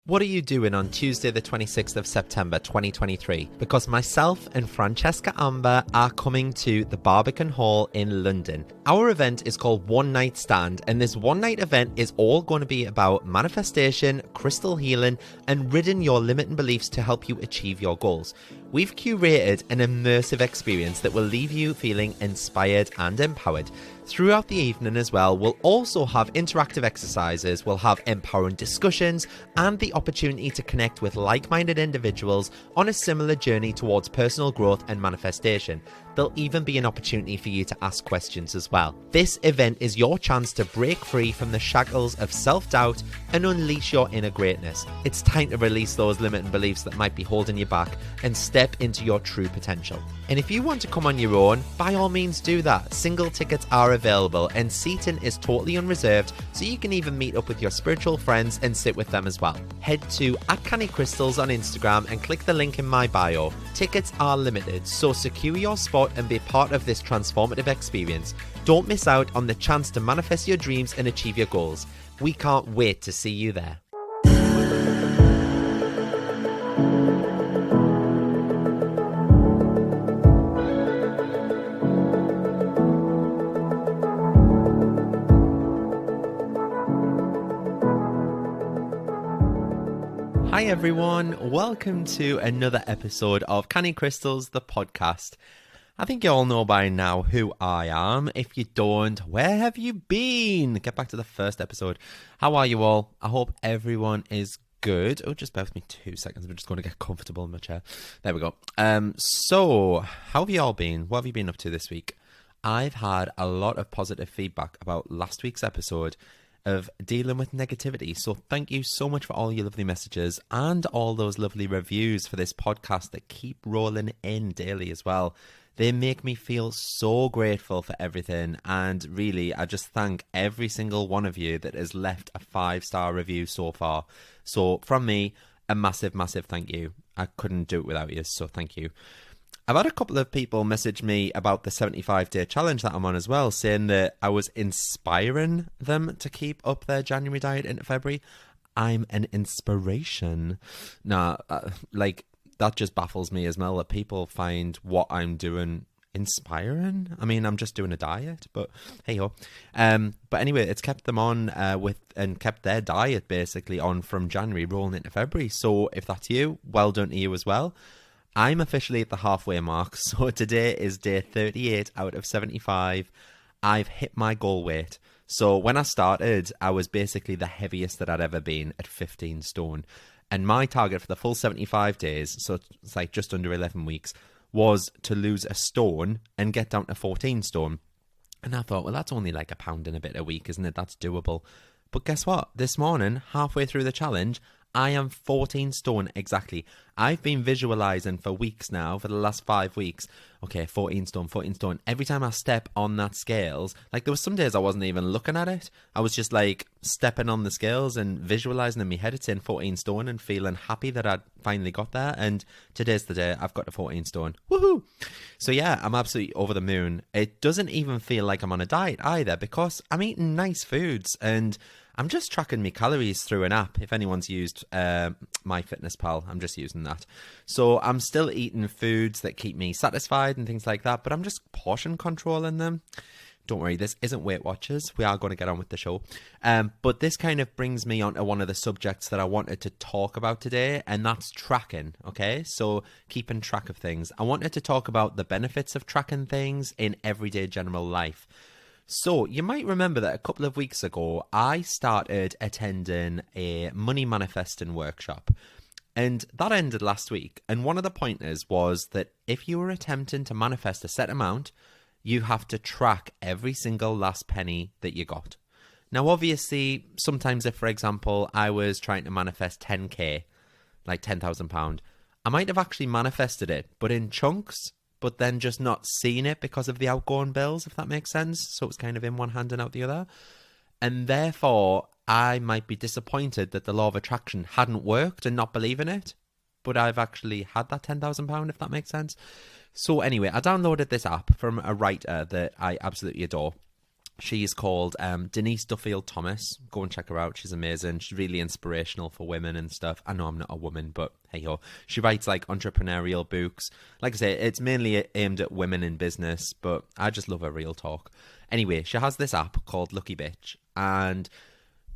What are you doing on Tuesday the 26th of September 2023? Because myself and Francesca Amber are coming to the Barbican Hall in London. Our event is called One Night Stand, and this one night event is all going to be about manifestation, crystal healing, and ridding your limiting beliefs to help you achieve your goals. We've curated an immersive experience that will leave you feeling inspired and empowered. Throughout the evening as well, we'll also have interactive exercises, we'll have empowering discussions, and the opportunity to connect with like-minded individuals on a similar journey towards personal growth and manifestation. There'll even be an opportunity for you to ask questions as well. This event is your chance to break free from the shackles of self-doubt and unleash your inner greatness. It's time to release those limiting beliefs that might be holding you back and step into your true potential. And if you want to come on your own, by all means do that. Single tickets are available and seating is totally unreserved, so you can even meet up with your spiritual friends and sit with them as well. Head to @Canny Crystals on Instagram and click the link in my bio. Tickets are limited, so secure your spot and be part of this transformative experience. Don't miss out on the chance to manifest your dreams and achieve your goals. We can't wait to see you there. Hi everyone, welcome to another episode of Canny Crystals, the podcast. I think you all know by now who I am. If you don't, where have you been? Get back to the first episode. How are you all? I hope everyone is good. Oh, just bear with me 2 seconds. I'm just going to get comfortable in my chair. There we go. So, how have you all been? What have you been up to this week? I've had a lot of positive feedback about last week's episode of dealing with negativity. So thank you so much for all your lovely messages and all those lovely reviews for this podcast that keep rolling in daily as well. They make me feel so grateful for everything, and really I just thank every single one of you that has left a 5-star review so far. So from me, a massive thank you. I couldn't do it without you, so thank you. I've had a couple of people message me about the 75-day challenge that I'm on as well, saying that I was inspiring them to keep up their January diet into February. I'm an inspiration. Nah, that just baffles me as well, that people find what I'm doing inspiring. I mean, I'm just doing a diet, but hey-ho. But anyway, it's kept them on and kept their diet basically on from January rolling into February. So if that's you, well done to you as well. I'm officially at the halfway mark, so today is day 38 out of 75. I've hit my goal weight. So when I started, I was basically the heaviest that I'd ever been at 15 stone. And my target for the full 75 days, so it's like just under 11 weeks, was to lose a stone and get down to 14 stone. And I thought, well, that's only like a pound and a bit a week, isn't it? That's doable. But guess what? This morning, halfway through the challenge, I am 14 stone exactly. I've been visualizing for weeks now, for the last 5 weeks. Okay, 14 stone. Every time I step on that scales, like there was some days I wasn't even looking at it. I was just like stepping on the scales and visualizing in my head it's in 14 stone and feeling happy that I'd finally got there. And today's the day I've got to 14 stone. Woohoo! So yeah, I'm absolutely over the moon. It doesn't even feel like I'm on a diet either, because I'm eating nice foods and I'm just tracking my calories through an app. If anyone's used MyFitnessPal, I'm just using that. So I'm still eating foods that keep me satisfied and things like that, but I'm just portion controlling them. Don't worry, this isn't Weight Watchers. We are going to get on with the show. But this kind of brings me on to one of the subjects that I wanted to talk about today, and that's tracking, okay? So keeping track of things. I wanted to talk about the benefits of tracking things in everyday general life. So you might remember that a couple of weeks ago, I started attending a money manifesting workshop, and that ended last week. And one of the pointers was that if you were attempting to manifest a set amount, you have to track every single last penny that you got. Now, obviously, sometimes if, for example, I was trying to manifest 10k, like £10,000, I might have actually manifested it, but in chunks, but then just not seeing it because of the outgoing bills, if that makes sense. So it's kind of in one hand and out the other. And therefore, I might be disappointed that the law of attraction hadn't worked and not believe in it. But I've actually had that £10,000, if that makes sense. So anyway, I downloaded this app from a writer that I absolutely adore. She's called Denise Duffield Thomas. Go and check her out. She's amazing. She's really inspirational for women and stuff. I know I'm not a woman, but hey ho. She writes like entrepreneurial books. Like I say, it's mainly aimed at women in business, but I just love her real talk. Anyway, she has this app called Lucky Bitch, and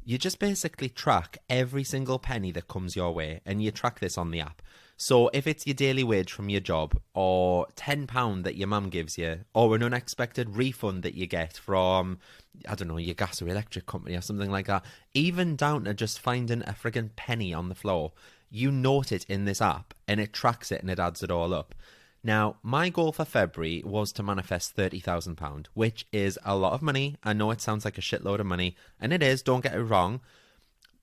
you just basically track every single penny that comes your way, and you track this on the app. So if it's your daily wage from your job, or £10 that your mum gives you, or an unexpected refund that you get from, I don't know, your gas or electric company or something like that, even down to just finding a friggin' penny on the floor, you note it in this app and it tracks it and it adds it all up. Now, my goal for February was to manifest £30,000, which is a lot of money. I know it sounds like a shitload of money, and it is, don't get it wrong.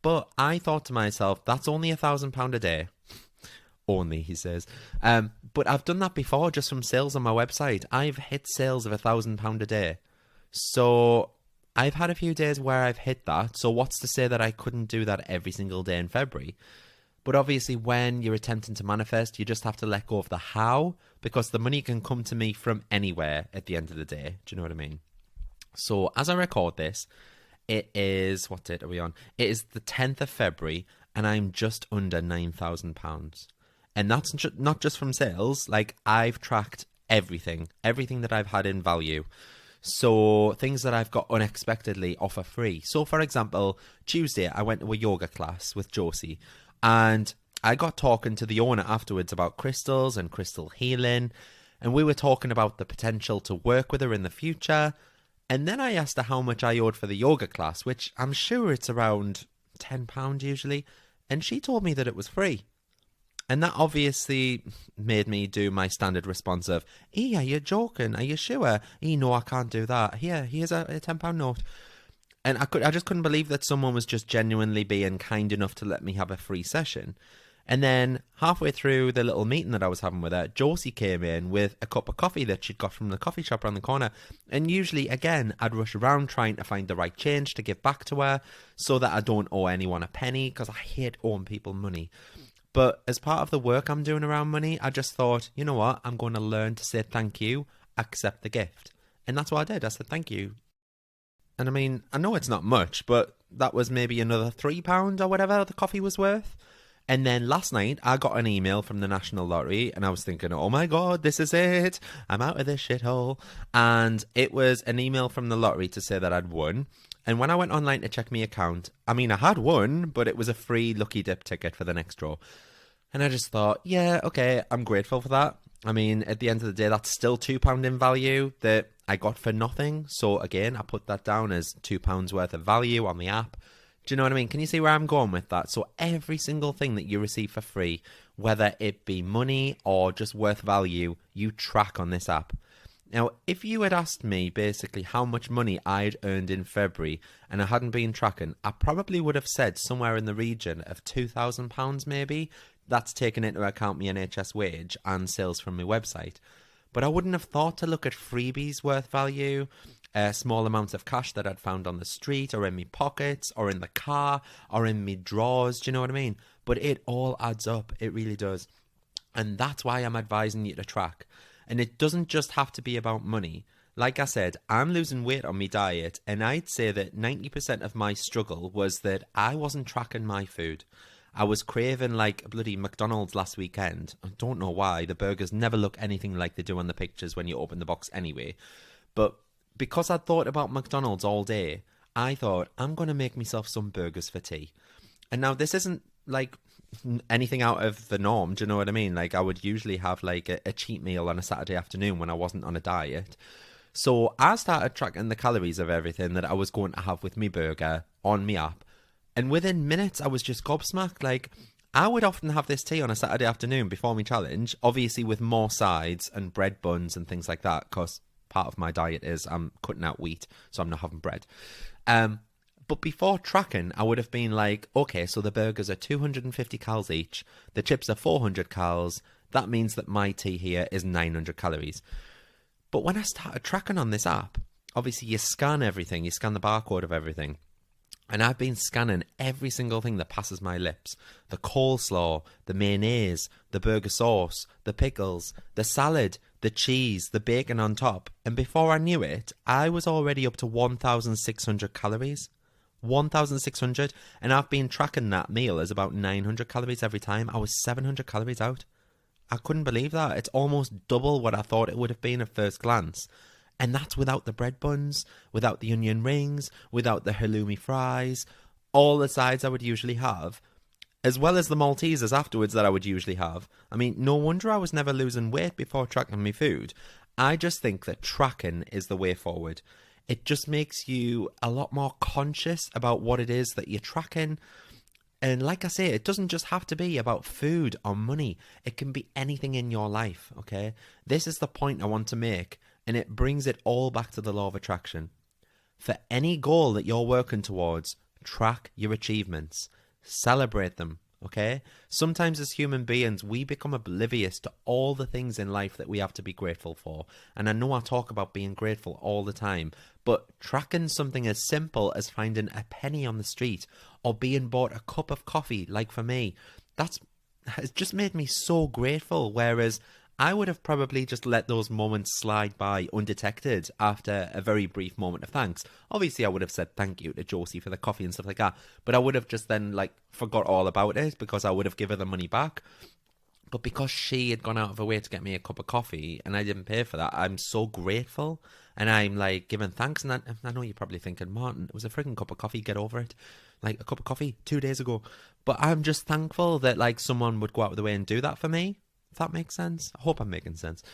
But I thought to myself, that's only £1,000 a day. Only, he says. But I've done that before just from sales on my website. I've hit sales of £1,000 a day. So I've had a few days where I've hit that. So what's to say that I couldn't do that every single day in February? But obviously when you're attempting to manifest, you just have to let go of the how, because the money can come to me from anywhere at the end of the day. Do you know what I mean? So as I record this, it is, what date are we on? It is the 10th of February and I'm just under £9,000. And that's not just from sales. Like, I've tracked everything that I've had in value. So things that I've got unexpectedly offer free. So for example, Tuesday, I went to a yoga class with Josie, and I got talking to the owner afterwards about crystals and crystal healing. And we were talking about the potential to work with her in the future. And then I asked her how much I owed for the yoga class, which I'm sure it's around £10 usually. And she told me that it was free. And that obviously made me do my standard response of, "Hey, are you joking? Are you sure?" No, I can't do that. Here's a £10 note. And I just couldn't believe that someone was just genuinely being kind enough to let me have a free session. And then halfway through the little meeting that I was having with her, Josie came in with a cup of coffee that she'd got from the coffee shop around the corner. And usually, again, I'd rush around trying to find the right change to give back to her so that I don't owe anyone a penny, because I hate owing people money. But as part of the work I'm doing around money, I just thought, you know what? I'm going to learn to say thank you, accept the gift. And that's what I did. I said thank you. And I mean, I know it's not much, but that was maybe another £3 or whatever the coffee was worth. And then last night, I got an email from the National Lottery, and I was thinking, oh my God, this is it. I'm out of this shithole. And it was an email from the lottery to say that I'd won. And when I went online to check my account, I mean, I had won, but it was a free Lucky Dip ticket for the next draw. And I just thought, yeah, okay, I'm grateful for that. I mean, at the end of the day, that's still £2 in value that I got for nothing. So again, I put that down as £2 worth of value on the app. Do you know what I mean? Can you see where I'm going with that? So every single thing that you receive for free, whether it be money or just worth value, you track on this app. Now, if you had asked me basically how much money I'd earned in February and I hadn't been tracking, I probably would have said somewhere in the region of £2,000 maybe. That's taking into account my NHS wage and sales from my website. But I wouldn't have thought to look at freebies worth value, small amounts of cash that I'd found on the street or in my pockets or in the car or in my drawers. Do you know what I mean? But it all adds up. It really does. And that's why I'm advising you to track. And it doesn't just have to be about money. Like I said, I'm losing weight on my diet, and I'd say that 90% of my struggle was that I wasn't tracking my food. I was craving like bloody McDonald's last weekend. I don't know why. The burgers never look anything like they do on the pictures when you open the box anyway. But because I'd thought about McDonald's all day, I thought, I'm going to make myself some burgers for tea. And now this isn't like anything out of the norm, do you know what I mean? Like, I would usually have like a cheat meal on a Saturday afternoon when I wasn't on a diet. So I started tracking the calories of everything that I was going to have with me burger on my app. And within minutes, I was just gobsmacked. Like, I would often have this tea on a Saturday afternoon before my challenge, obviously with more sides and bread buns and things like that, because part of my diet is I'm cutting out wheat, so I'm not having bread. But before tracking, I would have been like, okay, so the burgers are 250 calories each. The chips are 400 calories. That means that my tea here is 900 calories. But when I started tracking on this app, obviously you scan everything. You scan the barcode of everything. And I've been scanning every single thing that passes my lips. The coleslaw, the mayonnaise, the burger sauce, the pickles, the salad, the cheese, the bacon on top. And before I knew it, I was already up to 1,600 calories. 1,600. And I've been tracking that meal as about 900 calories every time. I was 700 calories out. I couldn't believe that. It's almost double what I thought it would have been at first glance. And that's without the bread buns, without the onion rings, without the halloumi fries, all the sides I would usually have, as well as the Maltesers afterwards that I would usually have. I mean, no wonder I was never losing weight before tracking my food. I just think that tracking is the way forward. It just makes you a lot more conscious about what it is that you're tracking. And like I say, it doesn't just have to be about food or money. It can be anything in your life, okay? This is the point I want to make, and it brings it all back to the law of attraction. For any goal that you're working towards, track your achievements. Celebrate them, okay? Sometimes as human beings, we become oblivious to all the things in life that we have to be grateful for. And I know I talk about being grateful all the time, but tracking something as simple as finding a penny on the street or being bought a cup of coffee, like for me, has just made me so grateful. Whereas I would have probably just let those moments slide by undetected after a very brief moment of thanks. Obviously, I would have said thank you to Josie for the coffee and stuff like that, but I would have just then forgot all about it because I would have given the money back. But because she had gone out of her way to get me a cup of coffee and I didn't pay for that, I'm so grateful. And I'm giving thanks. And I know you're probably thinking, Martin, it was a frigging cup of coffee. Get over it. A cup of coffee 2 days ago. But I'm just thankful that someone would go out of the way and do that for me. If that makes sense. I hope I'm making sense.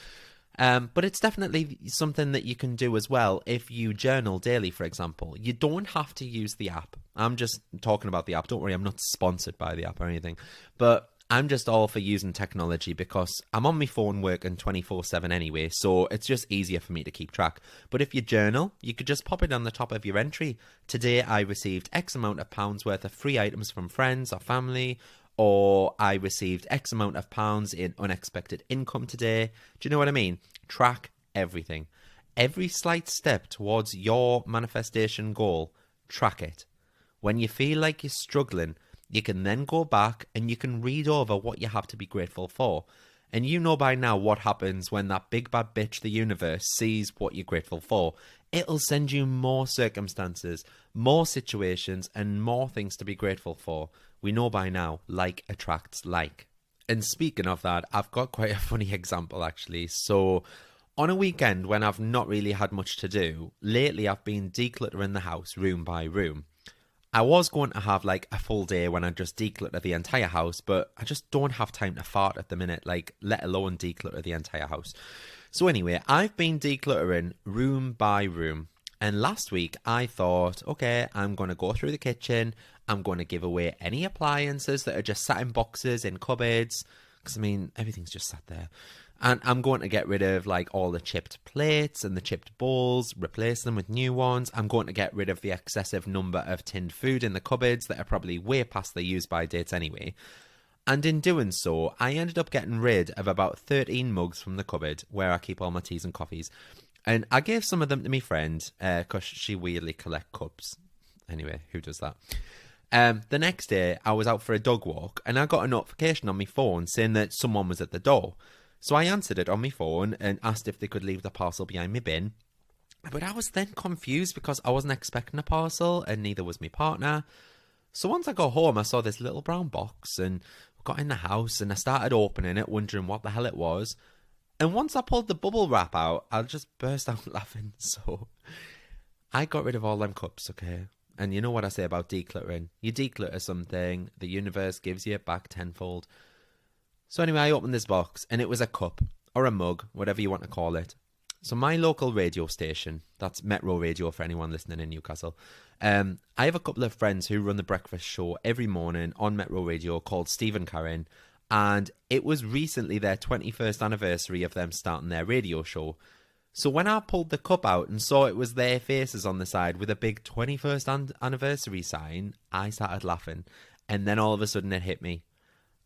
But it's definitely something that you can do as well if you journal daily, for example. You don't have to use the app. I'm just talking about the app. Don't worry, I'm not sponsored by the app or anything. But I'm just all for using technology because I'm on my phone working 24/7 anyway, so it's just easier for me to keep track. But if you journal, you could just pop it on the top of your entry. Today I received X amount of pounds worth of free items from friends or family, or I received X amount of pounds in unexpected income today. Do you know what I mean? Track everything. Every slight step towards your manifestation goal, track it. When you feel like you're struggling, you can then go back and you can read over what you have to be grateful for. And you know by now what happens when that big bad bitch, the universe, sees what you're grateful for. It'll send you more circumstances, more situations, and more things to be grateful for. We know by now, like attracts like. And speaking of that, I've got quite a funny example actually. So on a weekend when I've not really had much to do, lately I've been decluttering the house room by room. I was going to have a full day when I just declutter the entire house, but I just don't have time to fart at the minute, let alone declutter the entire house. So anyway, I've been decluttering room by room. And last week I thought, okay, I'm going to go through the kitchen. I'm going to give away any appliances that are just sat in boxes, in cupboards. Because everything's just sat there. And I'm going to get rid of all the chipped plates and the chipped bowls, replace them with new ones. I'm going to get rid of the excessive number of tinned food in the cupboards that are probably way past their use-by dates anyway. And in doing so, I ended up getting rid of about 13 mugs from the cupboard where I keep all my teas and coffees. And I gave some of them to my friend because she weirdly collects cups. Anyway, who does that? The next day, I was out for a dog walk and I got a notification on my phone saying that someone was at the door. So I answered it on my phone and asked if they could leave the parcel behind my bin. But I was then confused because I wasn't expecting a parcel and neither was my partner. So once I got home, I saw this little brown box and got in the house and I started opening it, wondering what the hell it was. And once I pulled the bubble wrap out, I just burst out laughing. So I got rid of all them cups, okay? And you know what I say about decluttering. You declutter something, the universe gives you it back tenfold. So anyway, I opened this box and it was a cup or a mug, whatever you want to call it. So my local radio station, that's Metro Radio for anyone listening in Newcastle. I have a couple of friends who run the breakfast show every morning on Metro Radio called Steve and Karen. And it was recently their 21st anniversary of them starting their radio show. So when I pulled the cup out and saw it was their faces on the side with a big 21st anniversary sign, I started laughing. And then all of a sudden it hit me.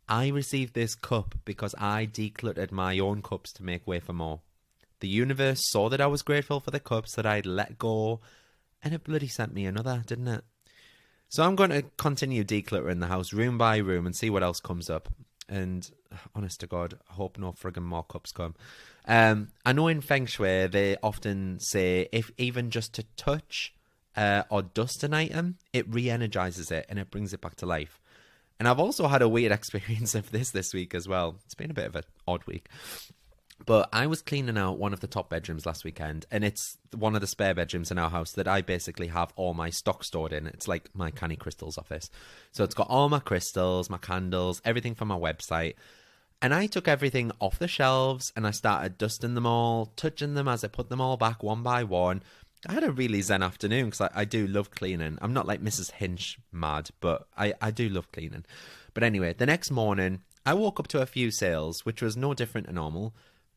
I received this cup because I decluttered my own cups to make way for more. The universe saw that I was grateful for the cups that I'd let go, and it bloody sent me another, didn't it? So I'm going to continue decluttering the house room by room and see what else comes up. And honest to God, I hope no friggin' more cups come. I know in Feng Shui, they often say if even just to touch or dust an item, it re-energizes it and it brings it back to life. And I've also had a weird experience of this week as well. It's been a bit of an odd week. But I was cleaning out one of the top bedrooms last weekend, and it's one of the spare bedrooms in our house that I basically have all my stock stored in. It's like my Canny Crystals office. So it's got all my crystals, my candles, everything from my website. And I took everything off the shelves and I started dusting them all, touching them as I put them all back one by one. I had a really zen afternoon because I do love cleaning. I'm not like Mrs. Hinch mad, but I do love cleaning. But anyway, the next morning, I woke up to a few sales, which was no different to normal.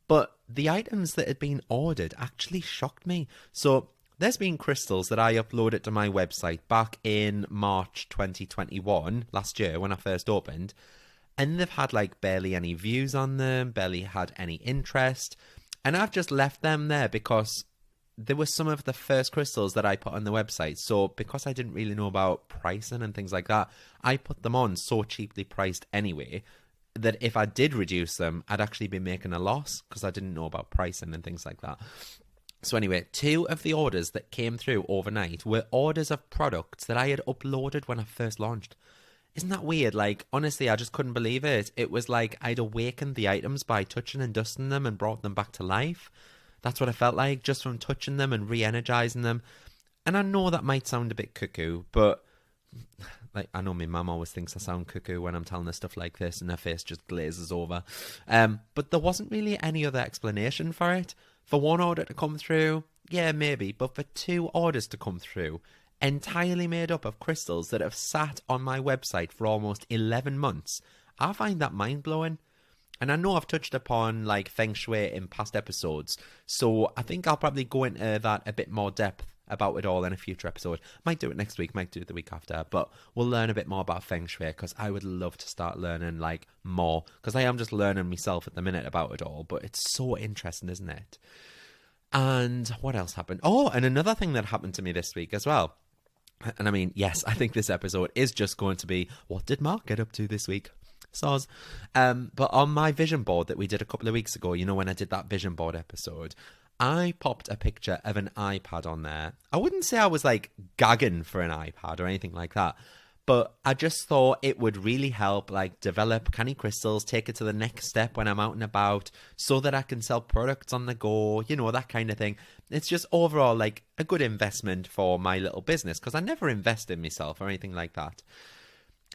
But the items that had been ordered actually shocked me. So there's been crystals that I uploaded to my website back in March 2021, last year when I first opened. And they've had like barely any views on them, barely had any interest. And I've just left them there because there were some of the first crystals that I put on the website. So because I didn't really know about pricing and things like that, I put them on so cheaply priced anyway that if I did reduce them, I'd actually be making a loss because I didn't know about pricing and things like that. So anyway, 2 of the orders that came through overnight were orders of products that I had uploaded when I first launched. Isn't that weird? Like, honestly, I just couldn't believe it. It was like I'd awakened the items by touching and dusting them and brought them back to life. That's what I felt like, just from touching them and re-energizing them. And I know that might sound a bit cuckoo, but like I know my mum always thinks I sound cuckoo when I'm telling her stuff like this and her face just glazes over. But there wasn't really any other explanation for it. For one order to come through, yeah, maybe. But for 2 orders to come through, entirely made up of crystals that have sat on my website for almost 11 months, I find that mind-blowing. And I know I've touched upon like Feng Shui in past episodes, so I think I'll probably go into that a bit more depth about it all in a future episode. Might do it next week, might do it the week after, but we'll learn a bit more about Feng Shui because I would love to start learning like more, because I am just learning myself at the minute about it all, but it's so interesting, isn't it? And what else happened? Oh, and another thing that happened to me this week as well. And I mean, yes, I think this episode is just going to be, what did Mark get up to this week? Soz. But on my vision board that we did a couple of weeks ago, you know, when I did that vision board episode, I popped a picture of an iPad on there. I wouldn't say I was like gagging for an iPad or anything like that, but I just thought it would really help like develop Canny Crystals, take it to the next step when I'm out and about so that I can sell products on the go, you know, that kind of thing. It's just overall like a good investment for my little business because I never invest in myself or anything like that.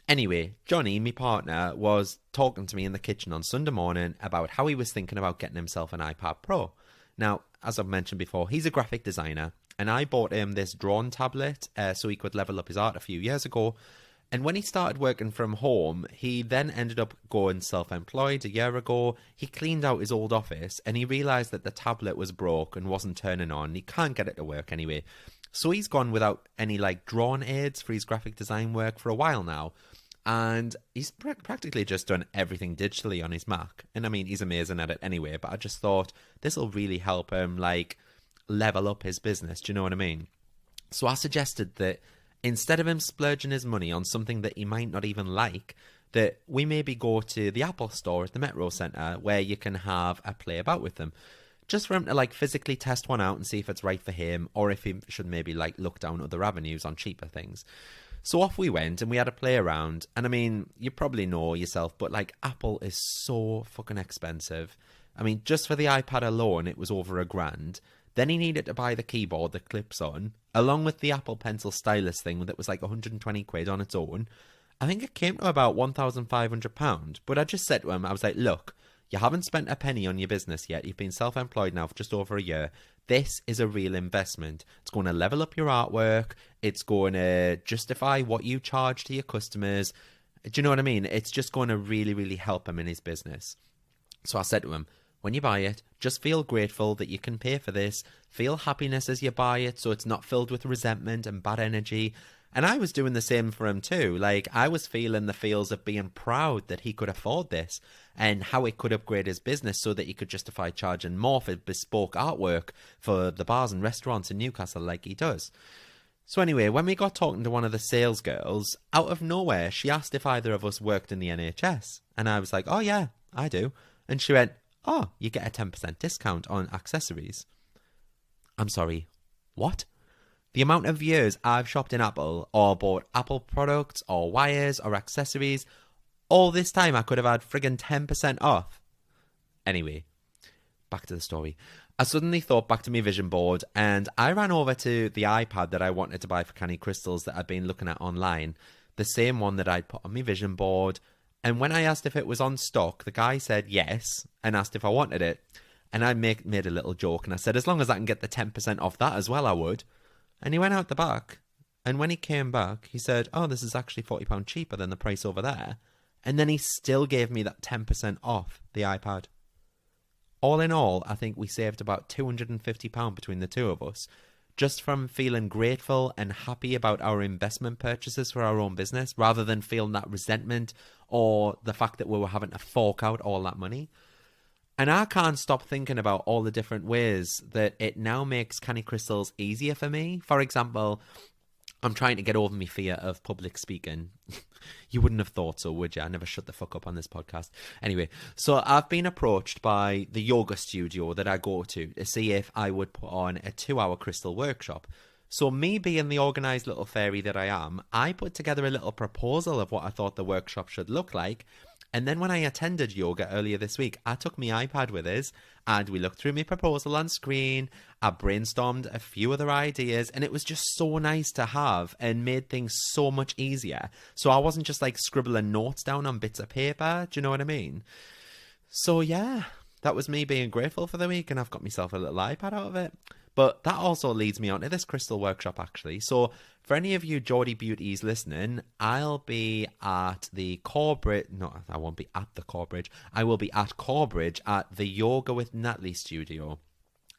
Anyway, Johnny, my partner, was talking to me in the kitchen on Sunday morning about how he was thinking about getting himself an iPad Pro. Now, as I've mentioned before, he's a graphic designer, and I bought him this drawn tablet so he could level up his art a few years ago. And when he started working from home, he then ended up going self-employed a year ago. He cleaned out his old office, and he realised that the tablet was broke and wasn't turning on. He can't get it to work anyway. So he's gone without any like drawn aids for his graphic design work for a while now. And he's practically just done everything digitally on his Mac. And I mean, he's amazing at it anyway, but I just thought this will really help him like level up his business. Do you know what I mean? So I suggested that instead of him splurging his money on something that he might not even like, that we maybe go to the Apple store at the Metro Centre where you can have a play about with them. Just for him to like physically test one out and see if it's right for him or if he should maybe like look down other avenues on cheaper things. So off we went and we had a play around. And I mean, you probably know yourself, but like Apple is so fucking expensive. I mean, just for the iPad alone, it was over £1,000. Then he needed to buy the keyboard that clips on, along with the Apple Pencil stylus thing that was like 120 quid on its own. I think it came to about £1,500. But I just said to him, I was like, look, you haven't spent a penny on your business yet. You've been self-employed now for just over a year. This is a real investment. It's going to level up your artwork. It's going to justify what you charge to your customers. Do you know what I mean? It's just going to really, really help him in his business. So I said to him, when you buy it, just feel grateful that you can pay for this. Feel happiness as you buy it so it's not filled with resentment and bad energy. And I was doing the same for him too. Like, I was feeling the feels of being proud that he could afford this and how it could upgrade his business so that he could justify charging more for bespoke artwork for the bars and restaurants in Newcastle like he does. So anyway, when we got talking to one of the sales girls, out of nowhere, she asked if either of us worked in the NHS. And I was like, oh yeah, I do. And she went, oh, you get a 10% discount on accessories. I'm sorry, what? The amount of years I've shopped in Apple or bought Apple products or wires or accessories, all this time I could have had friggin' 10% off. Anyway, back to the story. I suddenly thought back to my vision board and I ran over to the iPad that I wanted to buy for Canny Crystals that I'd been looking at online, the same one that I'd put on my vision board. And when I asked if it was on stock, the guy said yes and asked if I wanted it. And I made a little joke and I said, as long as I can get the 10% off that as well, I would. And he went out the back. And when he came back, he said, oh, this is actually £40 cheaper than the price over there. And then he still gave me that 10% off the iPad. All in all, I think we saved about £250 between the two of us, just from feeling grateful and happy about our investment purchases for our own business, rather than feeling that resentment or the fact that we were having to fork out all that money. And I can't stop thinking about all the different ways that it now makes Canny Crystals easier for me. For example, I'm trying to get over my fear of public speaking. You wouldn't have thought so, would you? I never shut the fuck up on this podcast. Anyway, so I've been approached by the yoga studio that I go to see if I would put on a 2-hour crystal workshop. So me being the organised little fairy that I am, I put together a little proposal of what I thought the workshop should look like. And then when I attended yoga earlier this week, I took my iPad with us and we looked through my proposal on screen. I brainstormed a few other ideas and it was just so nice to have and made things so much easier. So I wasn't just like scribbling notes down on bits of paper. Do you know what I mean? So yeah, that was me being grateful for the week and I've got myself a little iPad out of it. But that also leads me on to this crystal workshop, actually. So for any of you Geordie Beauties listening, I'll be at the Corbridge... No, I won't be at the Corbridge. I will be at Corbridge at the Yoga with Natalie studio.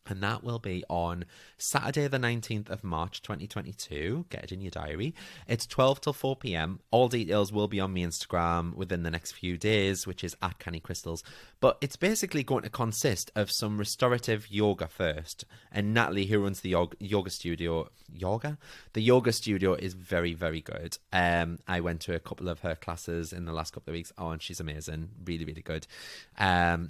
And that will be on Saturday the 19th of March 2022. Get it in your diary. It's 12 till 4 p.m. All details will be on my Instagram within the next few days, which is at Canny Crystals. But it's basically going to consist of some restorative yoga first. And Natalie, who runs the yoga studio... Yoga? The yoga studio is very, very good. I went to a couple of her classes in the last couple of weeks. Oh, and she's amazing. Really, really good.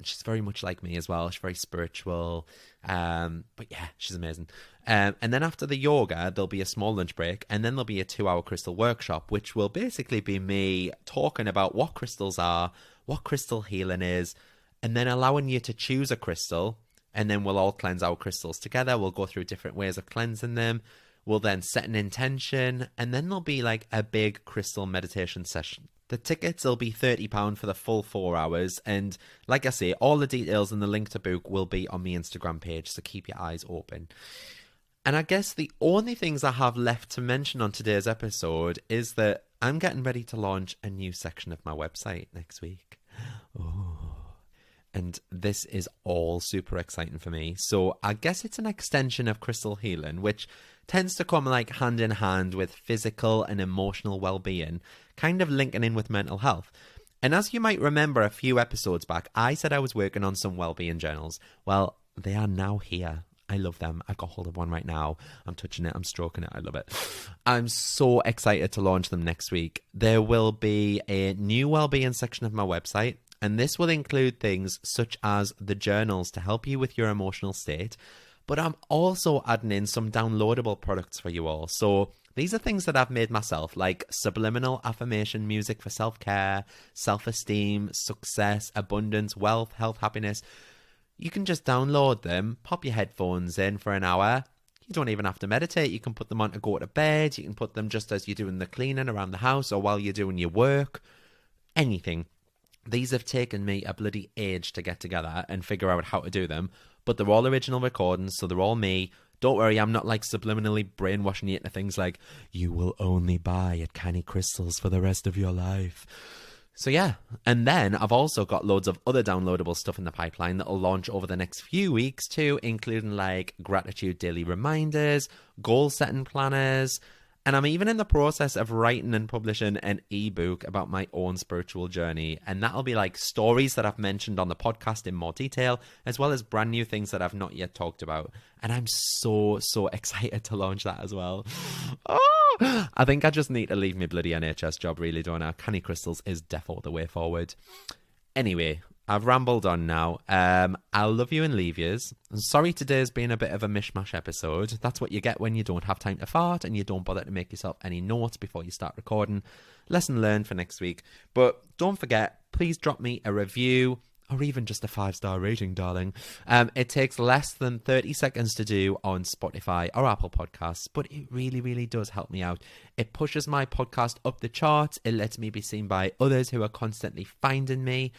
She's very much like me as well. She's very spiritual. But yeah, she's amazing. And then after the yoga, there'll be a small lunch break, and then there'll be a 2-hour crystal workshop, which will basically be me talking about what crystals are, what crystal healing is, and then allowing you to choose a crystal, and then we'll all cleanse our crystals together. We'll go through different ways of cleansing them. We'll then set an intention, and then there'll be like a big crystal meditation session. The tickets will be £30 for the full 4 hours. And like I say, all the details and the link to book will be on my Instagram page. So keep your eyes open. And I guess the only things I have left to mention on today's episode is that I'm getting ready to launch a new section of my website next week. Oh. And this is all super exciting for me. So I guess it's an extension of crystal healing, which tends to come like hand in hand with physical and emotional well-being, kind of linking in with mental health. And as you might remember a few episodes back, I said I was working on some well-being journals. Well, they are now here. I love them. I've got hold of one right now. I'm touching it. I'm stroking it. I love it. I'm so excited to launch them next week. There will be a new well-being section of my website, and this will include things such as the journals to help you with your emotional state. But I'm also adding in some downloadable products for you all. So these are things that I've made myself, like subliminal affirmation music for self-care, self-esteem, success, abundance, wealth, health, happiness. You can just download them, pop your headphones in for an hour. You don't even have to meditate. You can put them on to go to bed. You can put them just as you're doing the cleaning around the house or while you're doing your work. Anything. These have taken me a bloody age to get together and figure out how to do them. But they're all original recordings, so they're all me. Don't worry, I'm not like subliminally brainwashing you into things like, you will only buy at Canny Crystals for the rest of your life. So yeah, and then I've also got loads of other downloadable stuff in the pipeline that'll launch over the next few weeks too, including like gratitude daily reminders, goal setting planners, And I'm even in the process of writing and publishing an ebook about my own spiritual journey. And that'll be like stories that I've mentioned on the podcast in more detail, as well as brand new things that I've not yet talked about. And I'm so excited to launch that as well. Oh, I think I just need to leave my bloody NHS job, really, don't I? Canny Crystals is defo the way forward. Anyway, I've rambled on now. I'll love you and leave yous. Sorry today's been a bit of a mishmash episode. That's what you get when you don't have time to fart and you don't bother to make yourself any notes before you start recording. Lesson learned for next week. But don't forget, please drop me a review or even just a 5-star rating, darling. It takes less than 30 seconds to do on Spotify or Apple Podcasts, but it really does help me out. It pushes my podcast up the charts. It lets me be seen by others who are constantly finding me.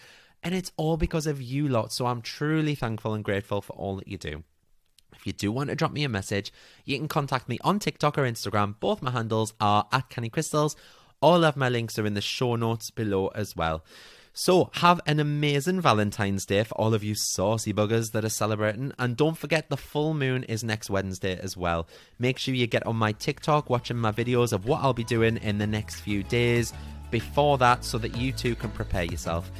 And it's all because of you lot, so I'm truly thankful and grateful for all that you do. If you do want to drop me a message, you can contact me on TikTok or Instagram. Both my handles are @CannyCrystals. All of my links are in the show notes below as well. So have an amazing Valentine's Day for all of you saucy buggers that are celebrating. And don't forget the full moon is next Wednesday as well. Make sure you get on my TikTok watching my videos of what I'll be doing in the next few days before that so that you too can prepare yourself.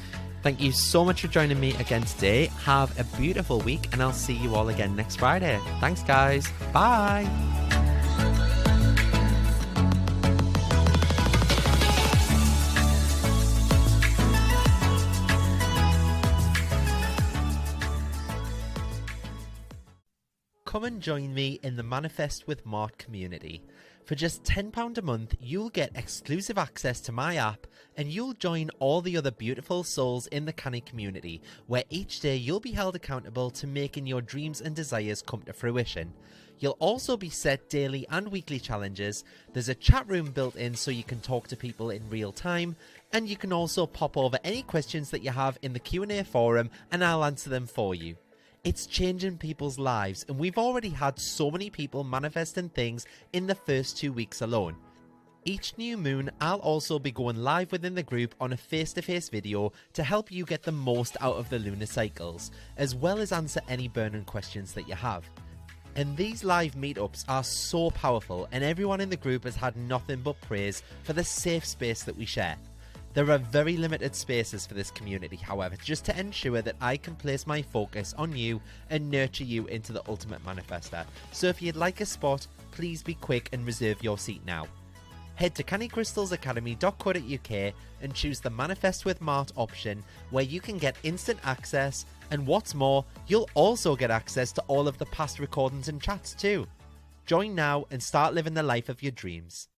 Thank you so much for joining me again today. Have a beautiful week and I'll see you all again next Friday. Thanks guys. Bye. Come and join me in the Manifest with Mart community. For just £10 a month, you'll get exclusive access to my app and you'll join all the other beautiful souls in the Canny community, where each day you'll be held accountable to making your dreams and desires come to fruition. You'll also be set daily and weekly challenges. There's a chat room built in so you can talk to people in real time, and you can also pop over any questions that you have in the Q&A forum and I'll answer them for you. It's changing people's lives, and we've already had so many people manifesting things in the first 2 weeks alone. Each new moon, I'll also be going live within the group on a face-to-face video to help you get the most out of the lunar cycles, as well as answer any burning questions that you have. And these live meetups are so powerful, and everyone in the group has had nothing but praise for the safe space that we share. There are very limited spaces for this community, however, just to ensure that I can place my focus on you and nurture you into the ultimate manifester. So if you'd like a spot, please be quick and reserve your seat now. Head to cannycrystalsacademy.co.uk and choose the Manifest with Mart option, where you can get instant access, and what's more, you'll also get access to all of the past recordings and chats too. Join now and start living the life of your dreams.